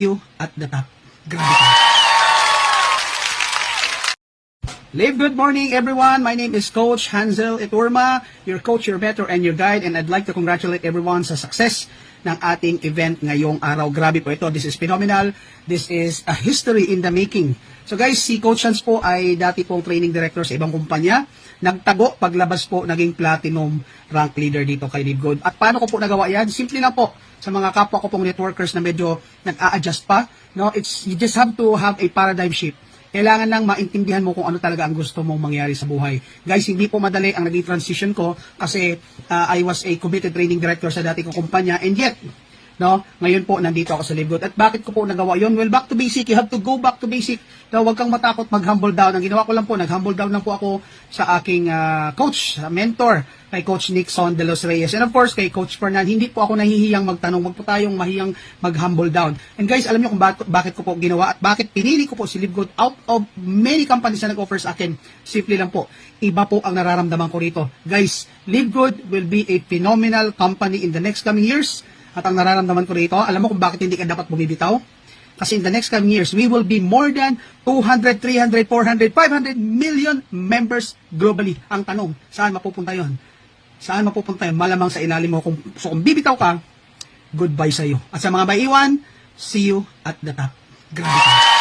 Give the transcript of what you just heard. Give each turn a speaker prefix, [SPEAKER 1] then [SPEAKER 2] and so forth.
[SPEAKER 1] you at the top. Grabe ka. Live good morning, everyone. My name is Coach Hansel Iturma, your coach, your mentor, and your guide. And I'd like to congratulate everyone sa success ng ating event ngayong araw. Grabe po ito. This is phenomenal. This is a history in the making. So guys, si Coach Hans po ay dati pong training director sa ibang kumpanya. Nagtago, paglabas po, naging platinum rank leader dito kay Live Good. At paano ko po nagawa yan? Simple lang po. Sa mga kapwa ko pong networkers na medyo nag-a-adjust pa, no? You just have to have a paradigm shift. Kailangan lang maintindihan mo kung ano talaga ang gusto mong mangyari sa buhay. Guys, hindi po madali ang naging transition ko kasi I was a committed training director sa dati kong kumpanya, and yet, no, ngayon po nandito ako sa Live Good. At bakit ko po nagawa yon? Well, back to basic. You have to go back to basic. No, huwag kang matakot mag-humble down. Ang ginawa ko lang po, nag-humble down lang po ako sa aking coach, mentor, kay Coach Nixon de los Reyes. And of course, kay Coach Fernan. Hindi po ako nahihiyang magtanong. Huwag po tayong mahiyang mag-humble down. And guys, alam niyo kung bakit ko po ginawa at bakit pinili ko po si Live Good out of many companies na nag-offer sa akin. Simple lang po. Iba po ang nararamdaman ko rito. Guys, Live Good will be a phenomenal company in the next coming years. At ang nararamdaman ko rito, alam mo kung bakit hindi ka dapat bumibitaw? Kasi in the next coming years, we will be more than 200, 300, 400, 500 million members globally. Ang tanong, saan mapupunta yon? Saan mapupunta yun? Malamang sa ilalim mo. Kung bibitaw ka, goodbye sa iyo. At sa mga maiiwan, see you at the top. Grabe ka.